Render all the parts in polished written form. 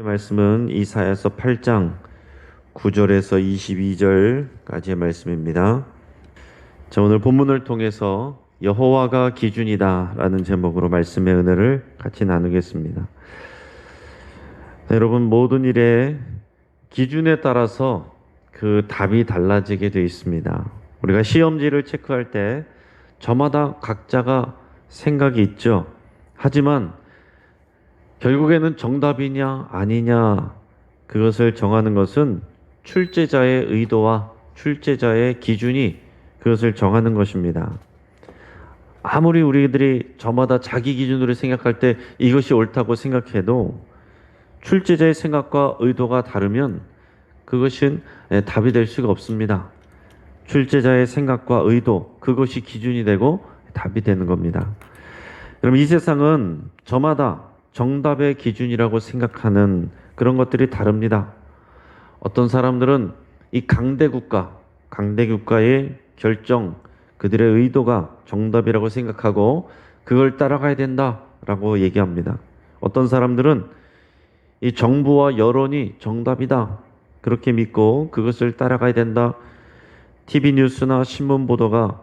말씀은 이사야서 8장 9절에서 22절까지의 말씀입니다. 자, 오늘 본문을 통해서 여호와가 기준이다 라는 제목으로 말씀의 은혜를 같이 나누겠습니다. 자, 여러분, 모든 일에 기준에 따라서 그 답이 달라지게 되어 있습니다. 우리가 시험지를 체크할 때 저마다 각자가 생각이 있죠. 하지만 결국에는 정답이냐 아니냐 그것을 정하는 것은 출제자의 의도와 출제자의 기준이 그것을 정하는 것입니다. 아무리 우리들이 저마다 자기 기준으로 생각할 때 이것이 옳다고 생각해도 출제자의 생각과 의도가 다르면 그것은 답이 될 수가 없습니다. 출제자의 생각과 의도, 그것이 기준이 되고 답이 되는 겁니다. 여러분, 이 세상은 저마다 정답의 기준이라고 생각하는 그런 것들이 다릅니다. 어떤 사람들은 이 강대국가의 결정, 그들의 의도가 정답이라고 생각하고 그걸 따라가야 된다라고 얘기합니다. 어떤 사람들은 이 정부와 여론이 정답이다 그렇게 믿고 그것을 따라가야 된다. TV 뉴스나 신문 보도가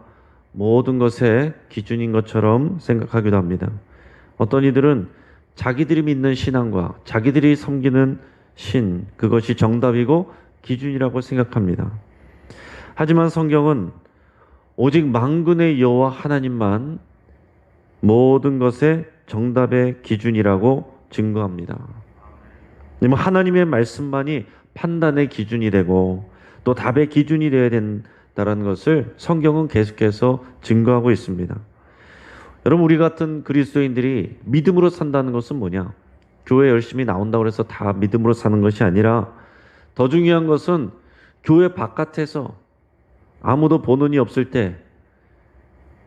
모든 것의 기준인 것처럼 생각하기도 합니다. 어떤 이들은 자기들이 믿는 신앙과 자기들이 섬기는 신, 그것이 정답이고 기준이라고 생각합니다. 하지만 성경은 오직 만군의 여호와 하나님만 모든 것의 정답의 기준이라고 증거합니다. 하나님의 말씀만이 판단의 기준이 되고 또 답의 기준이 되어야 된다는 것을 성경은 계속해서 증거하고 있습니다. 여러분, 우리 같은 그리스도인들이 믿음으로 산다는 것은 뭐냐? 교회 열심히 나온다고 해서 다 믿음으로 사는 것이 아니라 더 중요한 것은 교회 바깥에서 아무도 보는이 없을 때,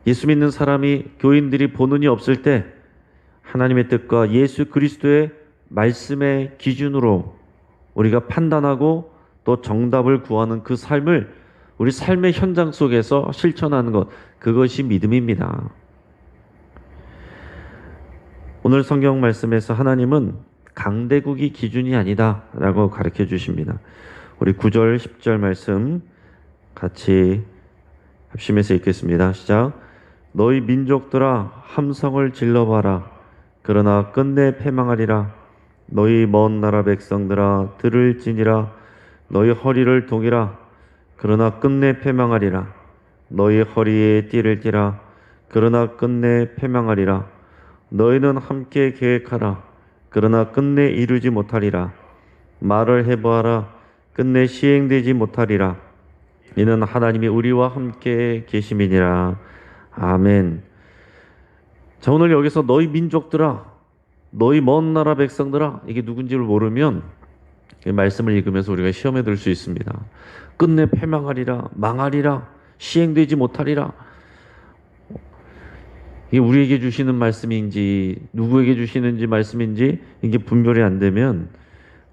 예수 믿는 사람이 교인들이 보는이 없을 때 하나님의 뜻과 예수 그리스도의 말씀의 기준으로 우리가 판단하고 또 정답을 구하는 그 삶을 우리 삶의 현장 속에서 실천하는 것, 그것이 믿음입니다. 오늘 성경 말씀에서 하나님은 강대국이 기준이 아니다 라고 가르쳐 주십니다. 우리 9절 10절 말씀 같이 합심해서 읽겠습니다. 시작. 너희 민족들아 함성을 질러봐라. 그러나 끝내 패망하리라. 너희 먼 나라 백성들아 들을지니라. 너희 허리를 동이라. 그러나 끝내 패망하리라. 너희 허리에 띠를 띠라. 그러나 끝내 패망하리라. 너희는 함께 계획하라. 그러나 끝내 이루지 못하리라. 말을 해보아라. 끝내 시행되지 못하리라. 이는 하나님이 우리와 함께 계심이니라. 아멘. 자, 오늘 여기서 너희 민족들아, 너희 먼 나라 백성들아, 이게 누군지를 모르면 이 말씀을 읽으면서 우리가 시험에 들 수 있습니다. 끝내 패망하리라, 망하리라, 시행되지 못하리라. 이게 우리에게 주시는 말씀인지 누구에게 주시는지 말씀인지 이게 분별이 안 되면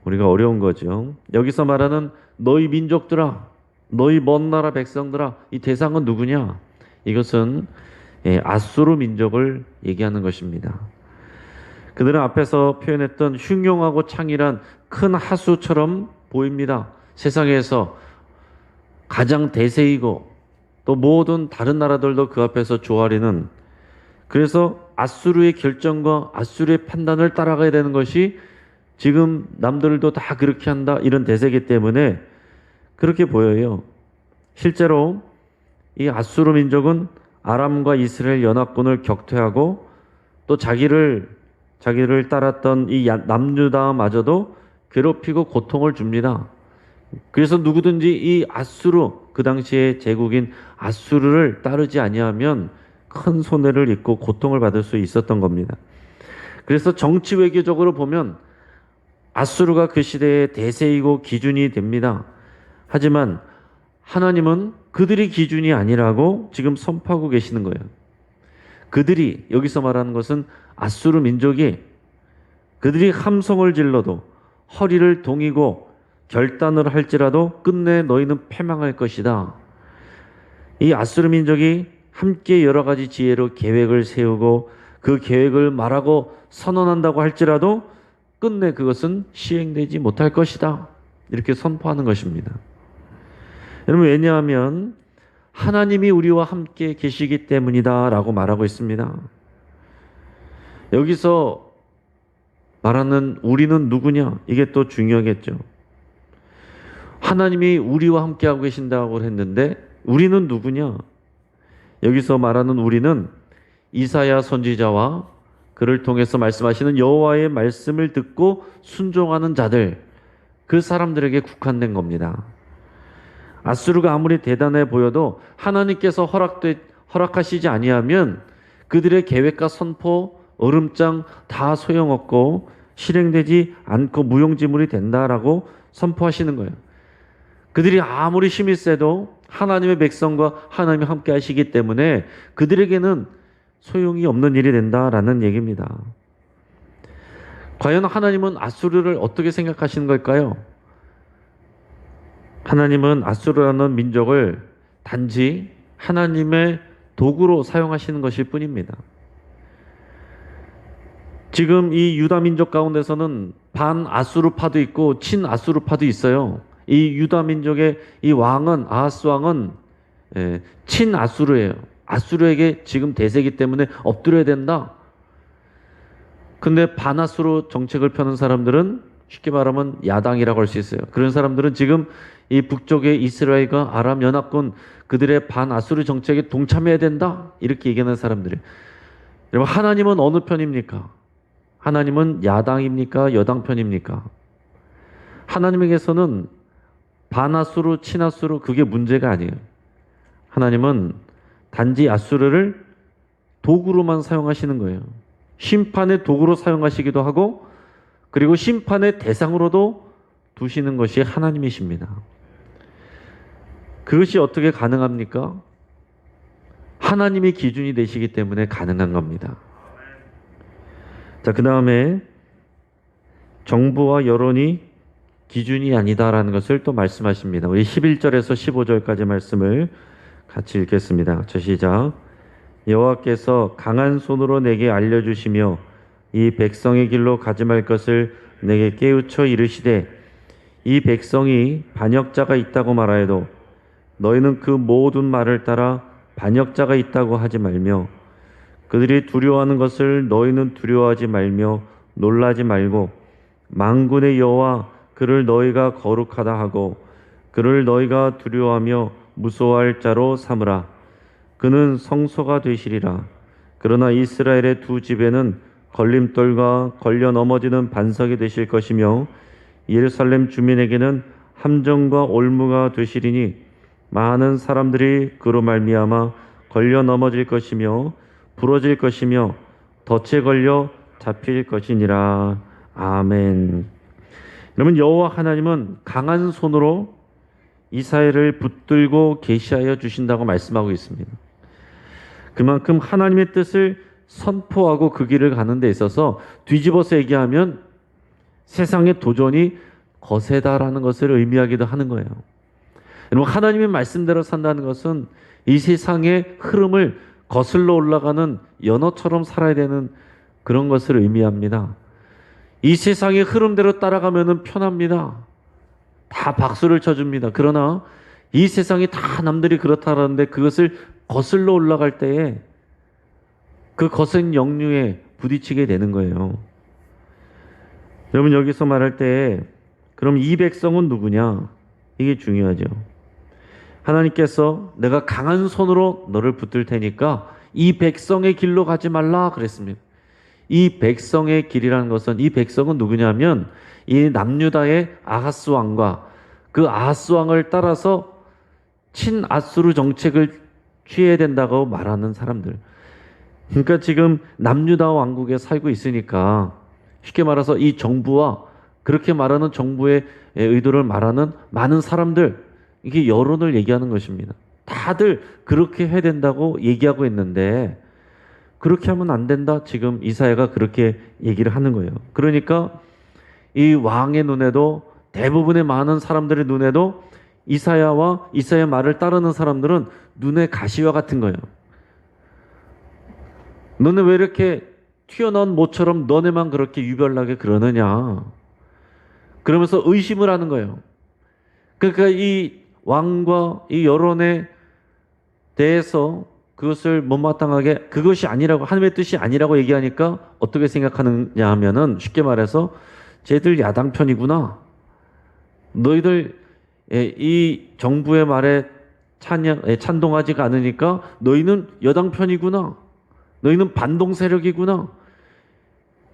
우리가 어려운 거죠. 여기서 말하는 너희 민족들아, 너희 먼 나라 백성들아, 이 대상은 누구냐? 이것은 아수르 민족을 얘기하는 것입니다. 그들은 앞에서 표현했던 흉용하고 창일한 큰 하수처럼 보입니다. 세상에서 가장 대세이고 또 모든 다른 나라들도 그 앞에서 조아리는, 그래서 아수르의 결정과 아수르의 판단을 따라가야 되는 것이 지금 남들도 다 그렇게 한다 이런 대세이기 때문에 그렇게 보여요. 실제로 이 아수르 민족은 아람과 이스라엘 연합군을 격퇴하고 또 자기를 따랐던 이 남유다마저도 괴롭히고 고통을 줍니다. 그래서 누구든지 이 아수르, 그 당시의 제국인 아수르를 따르지 아니하면 큰 손해를 입고 고통을 받을 수 있었던 겁니다. 그래서 정치 외교적으로 보면 아수르가 그 시대의 대세이고 기준이 됩니다. 하지만 하나님은 그들이 기준이 아니라고 지금 선포하고 계시는 거예요. 그들이, 여기서 말하는 것은 아수르 민족이, 그들이 함성을 질러도 허리를 동이고 결단을 할지라도 끝내 너희는 패망할 것이다. 이 아수르 민족이 함께 여러 가지 지혜로 계획을 세우고 그 계획을 말하고 선언한다고 할지라도 끝내 그것은 시행되지 못할 것이다. 이렇게 선포하는 것입니다. 여러분, 왜냐하면 하나님이 우리와 함께 계시기 때문이다 라고 말하고 있습니다. 여기서 말하는 우리는 누구냐? 이게 또 중요하겠죠. 하나님이 우리와 함께하고 계신다고 했는데 우리는 누구냐? 여기서 말하는 우리는 이사야 선지자와 그를 통해서 말씀하시는 여호와의 말씀을 듣고 순종하는 자들, 그 사람들에게 국한된 겁니다. 아수르가 아무리 대단해 보여도 하나님께서 허락하시지 아니하면 그들의 계획과 선포, 얼음장 다 소용없고 실행되지 않고 무용지물이 된다라고 선포하시는 거예요. 그들이 아무리 힘이 세도 하나님의 백성과 하나님이 함께 하시기 때문에 그들에게는 소용이 없는 일이 된다라는 얘기입니다. 과연 하나님은 아수르를 어떻게 생각하시는 걸까요? 하나님은 아수르라는 민족을 단지 하나님의 도구로 사용하시는 것일 뿐입니다. 지금 이 유다 민족 가운데서는 반 아수르파도 있고 친 아수르파도 있어요. 이 유다 민족의 이 왕은, 아하스 왕은 친 아수르예요. 아수르에게 지금 대세이기 때문에 엎드려야 된다. 근데 반아수르 정책을 펴는 사람들은 쉽게 말하면 야당이라고 할 수 있어요. 그런 사람들은 지금 이 북쪽의 이스라엘과 아람 연합군, 그들의 반아수르 정책에 동참해야 된다, 이렇게 얘기하는 사람들이에요. 여러분, 하나님은 어느 편입니까? 하나님은 야당입니까? 여당 편입니까? 하나님에게서는 반아수르, 친아수르, 그게 문제가 아니에요. 하나님은 단지 아수르를 도구로만 사용하시는 거예요. 심판의 도구로 사용하시기도 하고, 그리고 심판의 대상으로도 두시는 것이 하나님이십니다. 그것이 어떻게 가능합니까? 하나님이 기준이 되시기 때문에 가능한 겁니다. 자, 그 다음에 정부와 여론이 기준이 아니다라는 것을 또 말씀하십니다. 우리 11절에서 15절까지 말씀을 같이 읽겠습니다. 저 시작. 여호와께서 강한 손으로 내게 알려주시며 이 백성의 길로 가지 말 것을 내게 깨우쳐 이르시되 이 백성이 반역자가 있다고 말하여도 너희는 그 모든 말을 따라 반역자가 있다고 하지 말며 그들이 두려워하는 것을 너희는 두려워하지 말며 놀라지 말고 만군의 여호와 그를 너희가 거룩하다 하고 그를 너희가 두려워하며 무서워할 자로 삼으라. 그는 성소가 되시리라. 그러나 이스라엘의 두 집에는 걸림돌과 걸려 넘어지는 반석이 되실 것이며 예루살렘 주민에게는 함정과 올무가 되시리니 많은 사람들이 그로 말미암아 걸려 넘어질 것이며 부러질 것이며 덫에 걸려 잡힐 것이니라. 아멘. 여러분, 여호와 하나님은 강한 손으로 이스라엘을 붙들고 계시하여 주신다고 말씀하고 있습니다. 그만큼 하나님의 뜻을 선포하고 그 길을 가는 데 있어서 뒤집어서 얘기하면 세상의 도전이 거세다라는 것을 의미하기도 하는 거예요. 여러분, 하나님의 말씀대로 산다는 것은 이 세상의 흐름을 거슬러 올라가는 연어처럼 살아야 되는 그런 것을 의미합니다. 이 세상의 흐름대로 따라가면 편합니다. 다 박수를 쳐줍니다. 그러나 이 세상이 다 남들이 그렇다라는데 그것을 거슬러 올라갈 때에 그 거센 역류에 부딪히게 되는 거예요. 여러분, 여기서 말할 때 그럼 이 백성은 누구냐? 이게 중요하죠. 하나님께서 내가 강한 손으로 너를 붙들 테니까 이 백성의 길로 가지 말라 그랬습니다. 이 백성의 길이라는 것은, 이 백성은 누구냐면 이 남유다의 아하스 왕과 그 아하스 왕을 따라서 친아수르 정책을 취해야 된다고 말하는 사람들. 그러니까 지금 남유다 왕국에 살고 있으니까 쉽게 말해서 이 정부와 그렇게 말하는 정부의 의도를 말하는 많은 사람들, 이게 여론을 얘기하는 것입니다. 다들 그렇게 해야 된다고 얘기하고 있는데 그렇게 하면 안 된다. 지금 이사야가 그렇게 얘기를 하는 거예요. 그러니까 이 왕의 눈에도, 대부분의 많은 사람들의 눈에도 이사야와 이사야의 말을 따르는 사람들은 눈의 가시와 같은 거예요. 너는 왜 이렇게 튀어나온 모처럼 너네만 그렇게 유별나게 그러느냐. 그러면서 의심을 하는 거예요. 그러니까 이 왕과 이 여론에 대해서 그것을 못마땅하게 그것이 아니라고, 하나님의 뜻이 아니라고 얘기하니까 어떻게 생각하느냐 하면은 쉽게 말해서 쟤들 야당 편이구나. 너희들 이 정부의 말에 찬동하지가 않으니까 너희는 여당 편이구나. 너희는 반동 세력이구나.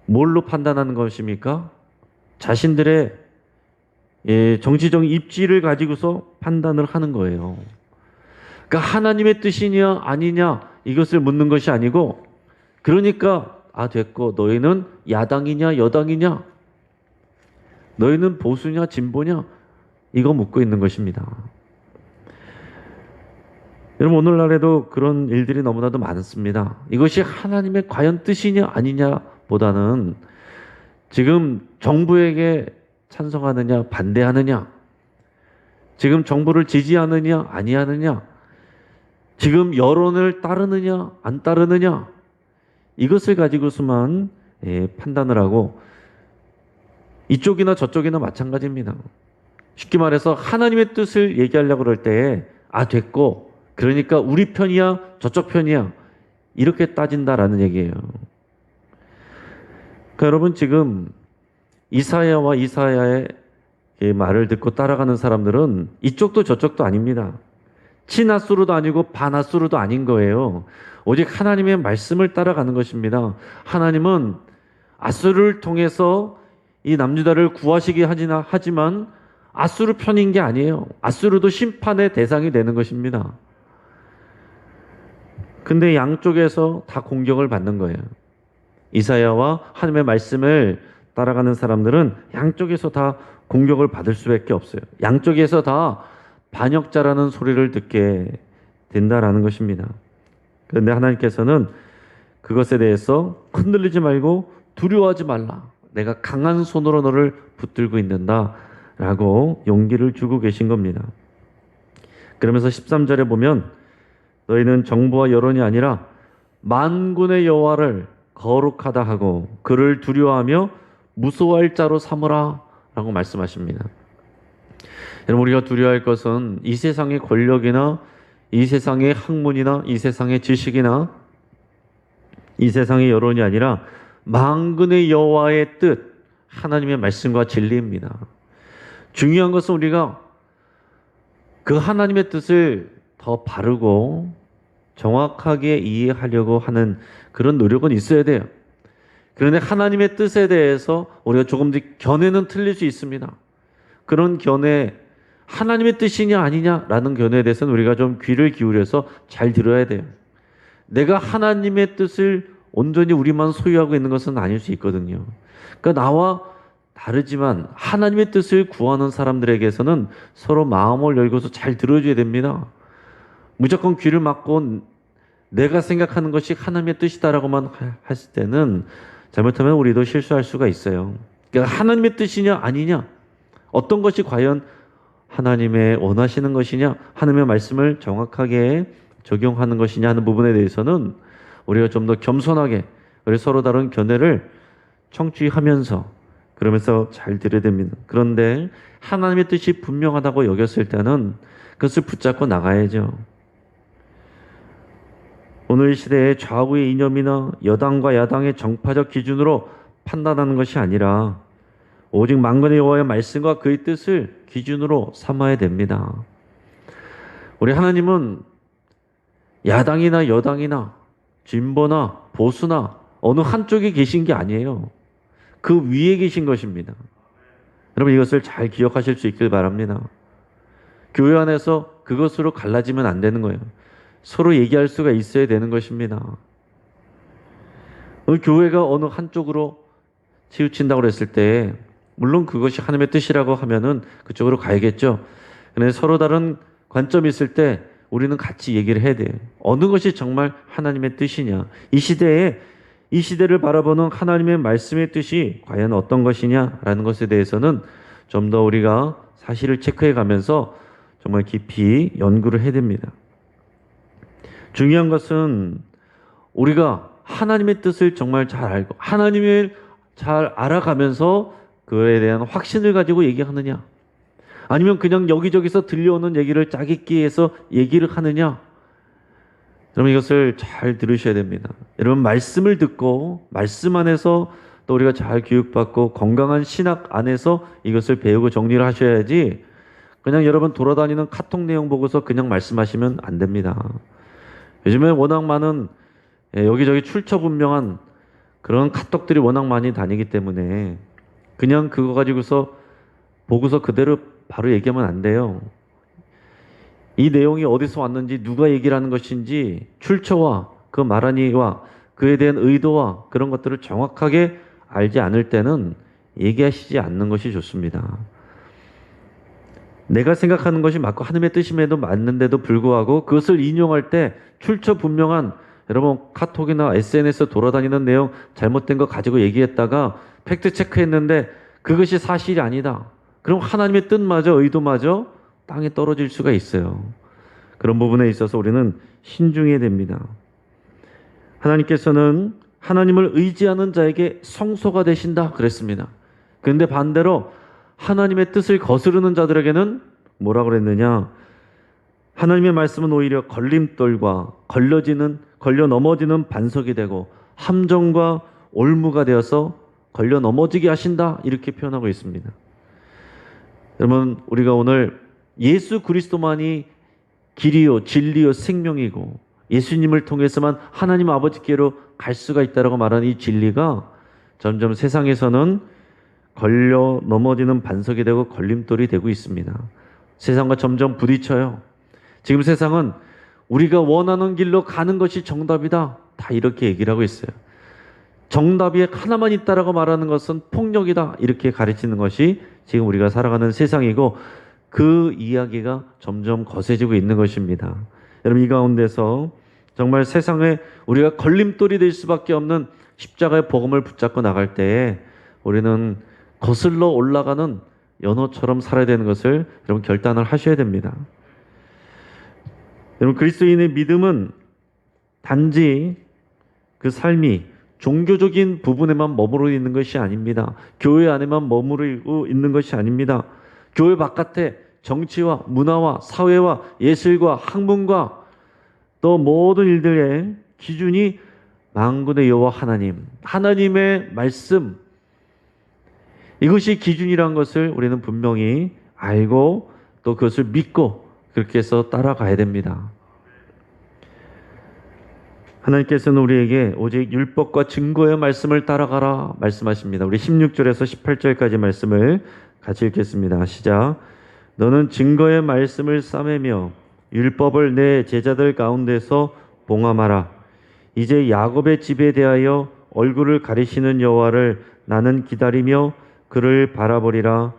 뭘로 판단하는 것입니까? 자신들의 정치적 입지를 가지고서 판단을 하는 거예요. 그러니까 하나님의 뜻이냐 아니냐 이것을 묻는 것이 아니고, 그러니까 됐고 너희는 야당이냐 여당이냐, 너희는 보수냐 진보냐, 이거 묻고 있는 것입니다. 여러분, 오늘날에도 그런 일들이 너무나도 많습니다. 이것이 하나님의 과연 뜻이냐 아니냐 보다는 지금 정부에게 찬성하느냐 반대하느냐, 지금 정부를 지지하느냐 아니하느냐, 지금 여론을 따르느냐 안 따르느냐, 이것을 가지고서만 판단을 하고, 이쪽이나 저쪽이나 마찬가지입니다. 쉽게 말해서 하나님의 뜻을 얘기하려고 그럴 때에 됐고, 그러니까 우리 편이야 저쪽 편이야 이렇게 따진다라는 얘기예요. 그러니까 여러분, 지금 이사야와 이사야의 말을 듣고 따라가는 사람들은 이쪽도 저쪽도 아닙니다. 친아수르도 아니고 반아수르도 아닌 거예요. 오직 하나님의 말씀을 따라가는 것입니다. 하나님은 아수르를 통해서 이 남유다를 구하시게 하지만 아수르 편인 게 아니에요. 아수르도 심판의 대상이 되는 것입니다. 근데 양쪽에서 다 공격을 받는 거예요. 이사야와 하나님의 말씀을 따라가는 사람들은 양쪽에서 다 공격을 받을 수밖에 없어요. 양쪽에서 다 반역자라는 소리를 듣게 된다라는 것입니다. 그런데 하나님께서는 그것에 대해서 흔들리지 말고 두려워하지 말라. 내가 강한 손으로 너를 붙들고 있는다 라고 용기를 주고 계신 겁니다. 그러면서 13절에 보면 너희는 정부와 여론이 아니라 만군의 여호와를 거룩하다 하고 그를 두려워하며 무서워할 자로 삼으라 라고 말씀하십니다. 여러분, 우리가 두려워할 것은 이 세상의 권력이나 이 세상의 학문이나 이 세상의 지식이나 이 세상의 여론이 아니라 만군의 여호와의 뜻, 하나님의 말씀과 진리입니다. 중요한 것은 우리가 그 하나님의 뜻을 더 바르고 정확하게 이해하려고 하는 그런 노력은 있어야 돼요. 그런데 하나님의 뜻에 대해서 우리가 조금 더 견해는 틀릴 수 있습니다. 그런 견해, 하나님의 뜻이냐 아니냐라는 견해에 대해서는 우리가 좀 귀를 기울여서 잘 들어야 돼요. 내가 하나님의 뜻을 온전히 우리만 소유하고 있는 것은 아닐 수 있거든요. 그러니까 나와 다르지만 하나님의 뜻을 구하는 사람들에게서는 서로 마음을 열고서 잘 들어줘야 됩니다. 무조건 귀를 막고 내가 생각하는 것이 하나님의 뜻이다라고만 했을 때는 잘못하면 우리도 실수할 수가 있어요. 그러니까 하나님의 뜻이냐 아니냐, 어떤 것이 과연 하나님의 원하시는 것이냐, 하나님의 말씀을 정확하게 적용하는 것이냐 하는 부분에 대해서는 우리가 좀 더 겸손하게 우리 서로 다른 견해를 청취하면서 그러면서 잘 들어야 됩니다. 그런데 하나님의 뜻이 분명하다고 여겼을 때는 그것을 붙잡고 나가야죠. 오늘 시대의 좌우의 이념이나 여당과 야당의 정파적 기준으로 판단하는 것이 아니라 오직 만군의 여호와의 말씀과 그의 뜻을 기준으로 삼아야 됩니다. 우리 하나님은 야당이나 여당이나 진보나 보수나 어느 한쪽에 계신 게 아니에요. 그 위에 계신 것입니다. 여러분, 이것을 잘 기억하실 수 있길 바랍니다. 교회 안에서 그것으로 갈라지면 안 되는 거예요. 서로 얘기할 수가 있어야 되는 것입니다. 교회가 어느 한쪽으로 치우친다고 그랬을 때 물론 그것이 하나님의 뜻이라고 하면은 그쪽으로 가야겠죠. 그런데 서로 다른 관점이 있을 때 우리는 같이 얘기를 해야 돼요. 어느 것이 정말 하나님의 뜻이냐, 이 시대를 바라보는 하나님의 말씀의 뜻이 과연 어떤 것이냐라는 것에 대해서는 좀 더 우리가 사실을 체크해 가면서 정말 깊이 연구를 해야 됩니다. 중요한 것은 우리가 하나님의 뜻을 정말 잘 알고 하나님을 잘 알아가면서 그에 대한 확신을 가지고 얘기하느냐? 아니면 그냥 여기저기서 들려오는 얘기를 짜깁기해서 얘기를 하느냐? 여러분 이것을 잘 들으셔야 됩니다. 여러분 말씀을 듣고 말씀 안에서 또 우리가 잘 교육받고 건강한 신학 안에서 이것을 배우고 정리를 하셔야지 그냥 여러분 돌아다니는 카톡 내용 보고서 그냥 말씀하시면 안 됩니다. 요즘에 워낙 많은 여기저기 출처분명한 그런 카톡들이 워낙 많이 다니기 때문에 그냥 그거 가지고서 보고서 그대로 바로 얘기하면 안 돼요. 이 내용이 어디서 왔는지 누가 얘기를 하는 것인지 출처와 그 말한 이와 그에 대한 의도와 그런 것들을 정확하게 알지 않을 때는 얘기하시지 않는 것이 좋습니다. 내가 생각하는 것이 맞고 하나님의 뜻임에도 맞는데도 불구하고 그것을 인용할 때 출처 분명한 여러분 카톡이나 SNS에 돌아다니는 내용 잘못된 거 가지고 얘기했다가 팩트 체크했는데 그것이 사실이 아니다. 그럼 하나님의 뜻마저 의도마저 땅에 떨어질 수가 있어요. 그런 부분에 있어서 우리는 신중해야 됩니다. 하나님께서는 하나님을 의지하는 자에게 성소가 되신다 그랬습니다. 그런데 반대로 하나님의 뜻을 거스르는 자들에게는 뭐라고 그랬느냐? 하나님의 말씀은 오히려 걸림돌과 걸려 넘어지는 반석이 되고 함정과 올무가 되어서 걸려 넘어지게 하신다 이렇게 표현하고 있습니다. 여러분 우리가 오늘 예수 그리스도만이 길이요 진리요 생명이고 예수님을 통해서만 하나님 아버지께로 갈 수가 있다라고 말하는 이 진리가 점점 세상에서는 걸려 넘어지는 반석이 되고 걸림돌이 되고 있습니다. 세상과 점점 부딪혀요. 지금 세상은 우리가 원하는 길로 가는 것이 정답이다. 다 이렇게 얘기를 하고 있어요. 정답이 하나만 있다라고 말하는 것은 폭력이다. 이렇게 가르치는 것이 지금 우리가 살아가는 세상이고 그 이야기가 점점 거세지고 있는 것입니다. 여러분 이 가운데서 정말 세상에 우리가 걸림돌이 될 수밖에 없는 십자가의 복음을 붙잡고 나갈 때에 우리는 거슬러 올라가는 연어처럼 살아야 되는 것을 여러분 결단을 하셔야 됩니다. 여러분 그리스도인의 믿음은 단지 그 삶이 종교적인 부분에만 머무르고 있는 것이 아닙니다. 교회 안에만 머무르고 있는 것이 아닙니다. 교회 바깥에 정치와 문화와 사회와 예술과 학문과 또 모든 일들의 기준이 만군의 여호와 하나님의 말씀 이것이 기준이란 것을 우리는 분명히 알고 또 그것을 믿고 그렇게 해서 따라가야 됩니다. 하나님께서는 우리에게 오직 율법과 증거의 말씀을 따라가라 말씀하십니다. 우리 16절에서 18절까지 말씀을 같이 읽겠습니다. 시작. 너는 증거의 말씀을 싸매며 율법을 내 제자들 가운데서 봉함하라. 이제 야곱의 집에 대하여 얼굴을 가리시는 여호와를 나는 기다리며 그를 바라보리라.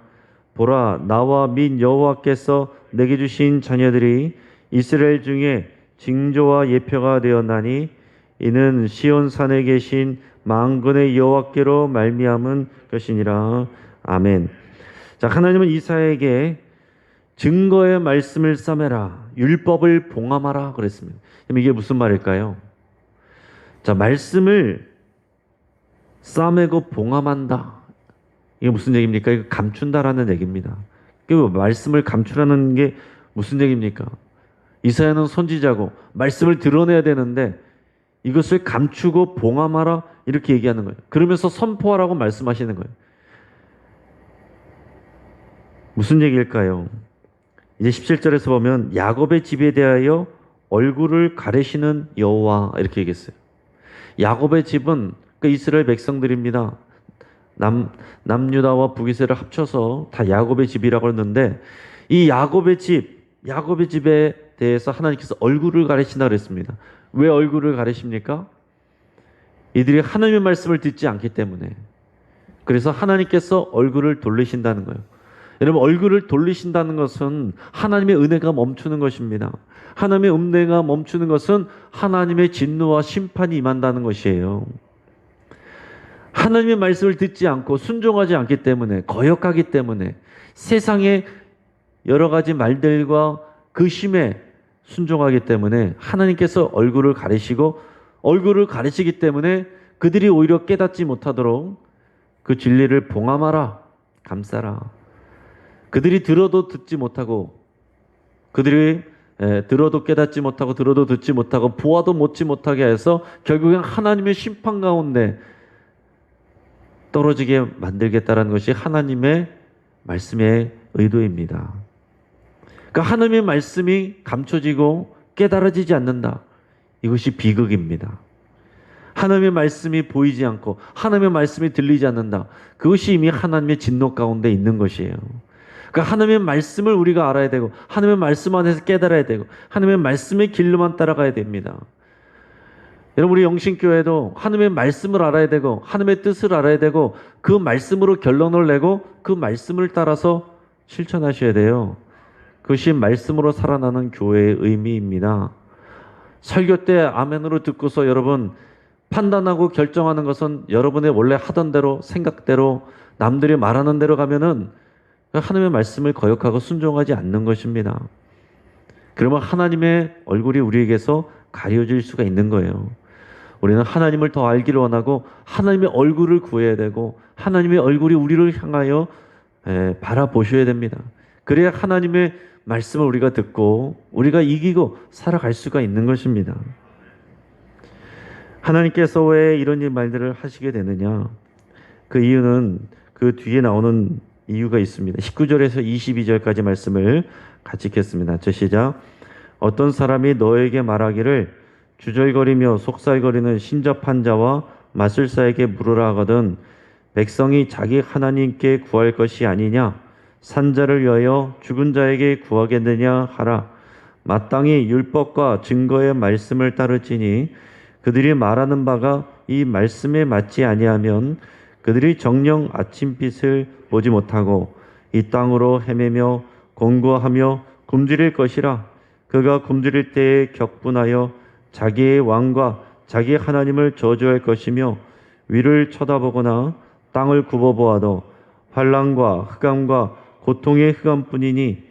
보라, 나와 및 여호와께서 내게 주신 자녀들이 이스라엘 중에 징조와 예표가 되었나니 이는 시온 산에 계신 만군의 여호와께로 말미암은 것이니라. 아멘. 자, 하나님은 이사야에게 증거의 말씀을 싸매라, 율법을 봉함하라 그랬습니다. 그럼 이게 무슨 말일까요? 자, 말씀을 싸매고 봉함한다. 이게 무슨 얘기입니까? 이거 감춘다라는 얘기입니다. 그 말씀을 감추라는 게 무슨 얘기입니까? 이사야는 선지자고 말씀을 드러내야 되는데 이것을 감추고 봉함하라 이렇게 얘기하는 거예요. 그러면서 선포하라고 말씀하시는 거예요. 무슨 얘기일까요? 이제 17절에서 보면 야곱의 집에 대하여 얼굴을 가리시는 여호와 이렇게 얘기했어요. 야곱의 집은 그 이스라엘 백성들입니다. 남유다와 북이스라엘을 합쳐서 다 야곱의 집이라고 했는데 이 야곱의 집에 대해서 하나님께서 얼굴을 가리신다 그랬습니다. 왜 얼굴을 가리십니까? 이들이 하나님의 말씀을 듣지 않기 때문에. 그래서 하나님께서 얼굴을 돌리신다는 거예요. 여러분 얼굴을 돌리신다는 것은 하나님의 은혜가 멈추는 것입니다. 하나님의 은혜가 멈추는 것은 하나님의 진노와 심판이 임한다는 것이에요. 하나님의 말씀을 듣지 않고 순종하지 않기 때문에 거역하기 때문에 세상의 여러 가지 말들과 그 심에 순종하기 때문에 하나님께서 얼굴을 가리시고 얼굴을 가리시기 때문에 그들이 오히려 깨닫지 못하도록 그 진리를 봉함하라, 감싸라. 그들이 들어도 듣지 못하고, 그들이 들어도 깨닫지 못하고, 들어도 듣지 못하고, 보아도 못지 못하게 해서 결국엔 하나님의 심판 가운데 떨어지게 만들겠다라는 것이 하나님의 말씀의 의도입니다. 그러니까 하나님의 말씀이 감춰지고 깨달아지지 않는다. 이것이 비극입니다. 하나님의 말씀이 보이지 않고 하나님의 말씀이 들리지 않는다. 그것이 이미 하나님의 진노 가운데 있는 것이에요. 그러니까 하나님의 말씀을 우리가 알아야 되고 하나님의 말씀 안에서 깨달아야 되고 하나님의 말씀의 길로만 따라가야 됩니다. 여러분, 우리 영신교회도 하나님의 말씀을 알아야 되고 하나님의 뜻을 알아야 되고 그 말씀으로 결론을 내고 그 말씀을 따라서 실천하셔야 돼요. 그것이 말씀으로 살아나는 교회의 의미입니다. 설교 때 아멘으로 듣고서 여러분 판단하고 결정하는 것은 여러분의 원래 하던 대로 생각대로 남들이 말하는 대로 가면은 하나님의 말씀을 거역하고 순종하지 않는 것입니다. 그러면 하나님의 얼굴이 우리에게서 가려질 수가 있는 거예요. 우리는 하나님을 더 알기를 원하고 하나님의 얼굴을 구해야 되고 하나님의 얼굴이 우리를 향하여 바라보셔야 됩니다. 그래야 하나님의 말씀을 우리가 듣고 우리가 이기고 살아갈 수가 있는 것입니다. 하나님께서 왜 이런 말들을 하시게 되느냐? 그 이유는 그 뒤에 나오는 이유가 있습니다. 19절에서 22절까지 말씀을 같이 읽겠습니다. 시작. 어떤 사람이 너에게 말하기를 주절거리며 속살거리는 신접한 자와 마술사에게 물으라 하거든 백성이 자기 하나님께 구할 것이 아니냐? 산자를 위하여 죽은 자에게 구하겠느냐 하라. 마땅히 율법과 증거의 말씀을 따르지니 그들이 말하는 바가 이 말씀에 맞지 아니하면 그들이 정녕 아침빛을 보지 못하고 이 땅으로 헤매며 공고하며 굶주릴 것이라. 그가 굶주릴 때에 격분하여 자기의 왕과 자기 하나님을 저주할 것이며 위를 쳐다보거나 땅을 굽어보아도 환난과 흑암과 고통의 흑암뿐이니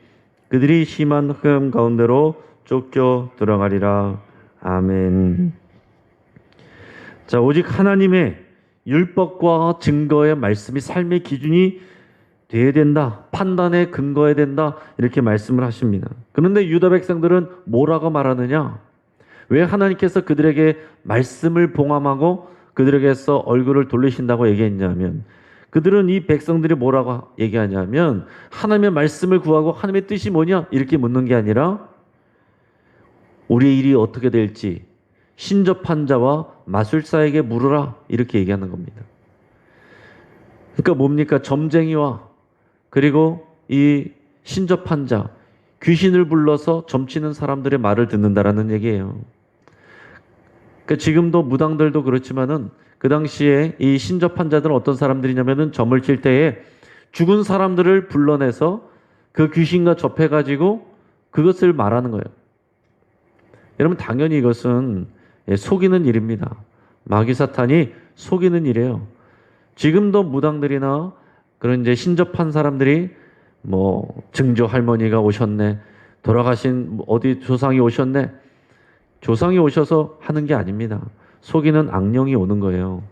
그들이 심한 흑암 가운데로 쫓겨 들어가리라. 아멘. 자, 오직 하나님의 율법과 증거의 말씀이 삶의 기준이 돼야 된다. 판단의 근거해야 된다. 이렇게 말씀을 하십니다. 그런데 유다 백성들은 뭐라고 말하느냐? 왜 하나님께서 그들에게 말씀을 봉함하고 그들에게서 얼굴을 돌리신다고 얘기했냐면 그들은 이 백성들이 뭐라고 얘기하냐면 하나님의 말씀을 구하고 하나님의 뜻이 뭐냐? 이렇게 묻는 게 아니라 우리의 일이 어떻게 될지 신접한 자와 마술사에게 물으라 이렇게 얘기하는 겁니다. 그러니까 뭡니까? 점쟁이와 그리고 이 신접한 자, 귀신을 불러서 점치는 사람들의 말을 듣는다라는 얘기예요. 그러니까 지금도 무당들도 그렇지만은 그 당시에 이 신접한 자들은 어떤 사람들이냐면은 점을 칠 때에 죽은 사람들을 불러내서 그 귀신과 접해가지고 그것을 말하는 거예요. 여러분, 당연히 이것은 속이는 일입니다. 마귀 사탄이 속이는 일이에요. 지금도 무당들이나 그런 이제 신접한 사람들이 뭐 증조 할머니가 오셨네, 돌아가신 어디 조상이 오셨네, 조상이 오셔서 하는 게 아닙니다. 속이는 악령이 오는 거예요.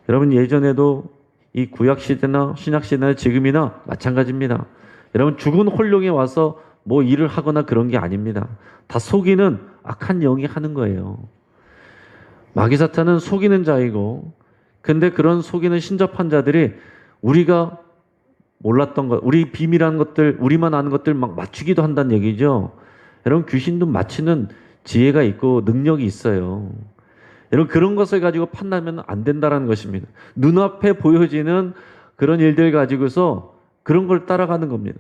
여러분, 예전에도 이 구약 시대나 신약 시대나 지금이나 마찬가지입니다. 여러분, 죽은 홀령이 와서 뭐 일을 하거나 그런 게 아닙니다. 다 속이는 악한 영이 하는 거예요. 마귀 사탄은 속이는 자이고, 근데 그런 속이는 신접한 자들이 우리가 몰랐던 것, 우리 비밀한 것들, 우리만 아는 것들 막 맞추기도 한다는 얘기죠. 여러분, 귀신도 맞추는 지혜가 있고 능력이 있어요. 여러분, 그런 것을 가지고 판단하면 안 된다는 것입니다. 눈앞에 보여지는 그런 일들 가지고서 그런 걸 따라가는 겁니다.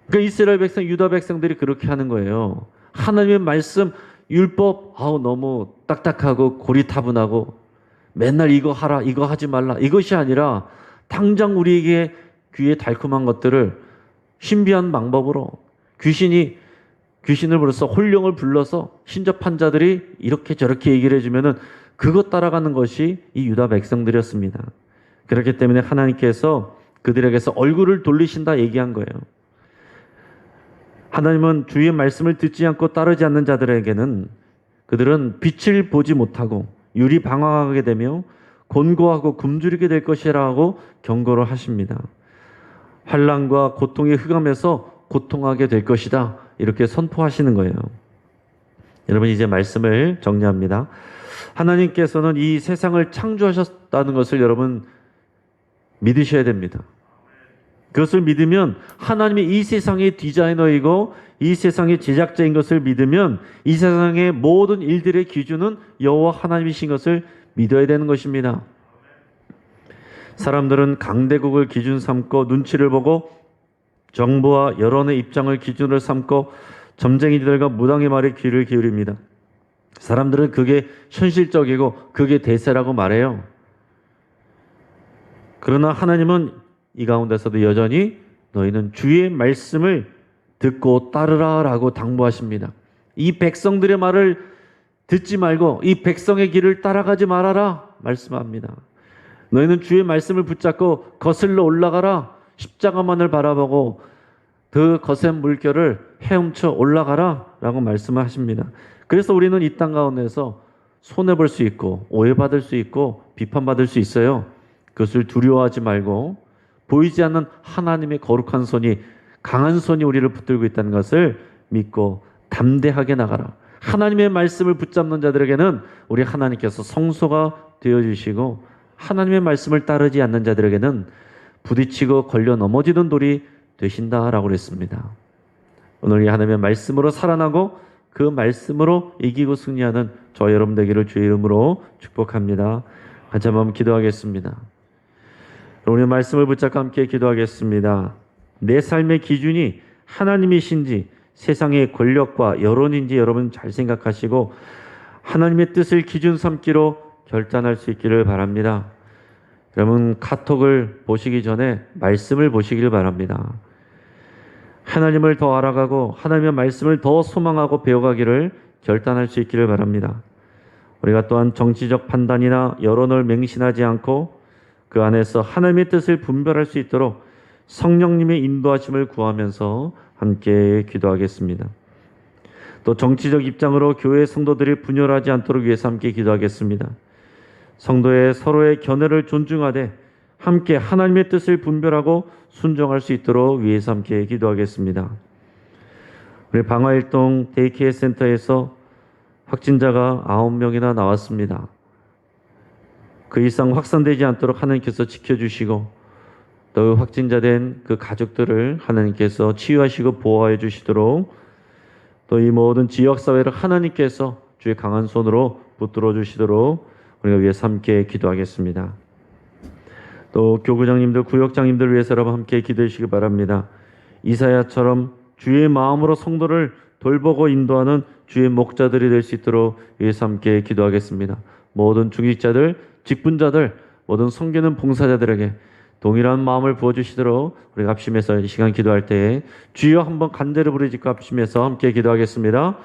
그러니까 이스라엘 백성, 유다 백성들이 그렇게 하는 거예요. 하나님의 말씀, 율법, 너무 딱딱하고 고리타분하고 맨날 이거 하라, 이거 하지 말라, 이것이 아니라 당장 우리에게 귀에 달콤한 것들을 신비한 방법으로 귀신을 불러서 홀령을 불러서 신접한 자들이 이렇게 저렇게 얘기를 해주면은 그것 따라가는 것이 이 유다 백성들이었습니다. 그렇기 때문에 하나님께서 그들에게서 얼굴을 돌리신다 얘기한 거예요. 하나님은 주의 말씀을 듣지 않고 따르지 않는 자들에게는 그들은 빛을 보지 못하고 유리방황하게 되며 곤고하고 굶주리게 될 것이라고 경고를 하십니다. 환난과 고통이 흑암에서 고통하게 될 것이다. 이렇게 선포하시는 거예요. 여러분, 이제 말씀을 정리합니다. 하나님께서는 이 세상을 창조하셨다는 것을 여러분 믿으셔야 됩니다. 그것을 믿으면 하나님이 이 세상의 디자이너이고 이 세상의 제작자인 것을 믿으면 이 세상의 모든 일들의 기준은 여호와 하나님이신 것을 믿어야 되는 것입니다. 사람들은 강대국을 기준 삼고 눈치를 보고 정부와 여론의 입장을 기준으로 삼고 점쟁이들과 무당의 말에 귀를 기울입니다. 사람들은 그게 현실적이고 그게 대세라고 말해요. 그러나 하나님은 이 가운데서도 여전히 너희는 주의 말씀을 듣고 따르라 라고 당부하십니다. 이 백성들의 말을 듣지 말고 이 백성의 길을 따라가지 말아라 말씀합니다. 너희는 주의 말씀을 붙잡고 거슬러 올라가라. 십자가만을 바라보고 그 거센 물결을 헤엄쳐 올라가라 라고 말씀을 하십니다. 그래서 우리는 이 땅 가운데서 손해볼 수 있고 오해받을 수 있고 비판받을 수 있어요. 그것을 두려워하지 말고 보이지 않는 하나님의 거룩한 손이, 강한 손이 우리를 붙들고 있다는 것을 믿고 담대하게 나가라. 하나님의 말씀을 붙잡는 자들에게는 우리 하나님께서 성소가 되어주시고 하나님의 말씀을 따르지 않는 자들에게는 부딪히고 걸려 넘어지는 돌이 되신다라고 그랬습니다. 오늘 이 하나님의 말씀으로 살아나고 그 말씀으로 이기고 승리하는 저 여러분 되기를 주의 이름으로 축복합니다. 같이 한번 기도하겠습니다. 우리 말씀을 붙잡고 함께 기도하겠습니다. 내 삶의 기준이 하나님이신지 세상의 권력과 여론인지 여러분 잘 생각하시고 하나님의 뜻을 기준 삼기로 결단할 수 있기를 바랍니다. 여러분 카톡을 보시기 전에 말씀을 보시길 바랍니다. 하나님을 더 알아가고 하나님의 말씀을 더 소망하고 배워가기를 결단할 수 있기를 바랍니다. 우리가 또한 정치적 판단이나 여론을 맹신하지 않고 그 안에서 하나님의 뜻을 분별할 수 있도록 성령님의 인도하심을 구하면서 함께 기도하겠습니다. 또 정치적 입장으로 교회 성도들이 분열하지 않도록 위해서 함께 기도하겠습니다. 성도의 서로의 견해를 존중하되 함께 하나님의 뜻을 분별하고 순종할 수 있도록 위해서 함께 기도하겠습니다. 우리 방화일동 데이케어 센터에서 확진자가 9명이나 나왔습니다. 그 이상 확산되지 않도록 하나님께서 지켜주시고 또 확진자된 그 가족들을 하나님께서 치유하시고 보호해 주시도록 또 이 모든 지역사회를 하나님께서 주의 강한 손으로 붙들어 주시도록 우리가 위해서 함께 기도하겠습니다. 또 교구장님들, 구역장님들 위해서 여러분 함께 기도해 주시기 바랍니다. 이사야처럼 주의 마음으로 성도를 돌보고 인도하는 주의 목자들이 될 수 있도록 위해서 함께 기도하겠습니다. 모든 중직자들, 직분자들, 모든 섬기는 봉사자들에게 동일한 마음을 부어주시도록 우리가 합심해서 이 시간 기도할 때에 주여 한번 간절히 부르짖고 합심해서 함께 기도하겠습니다.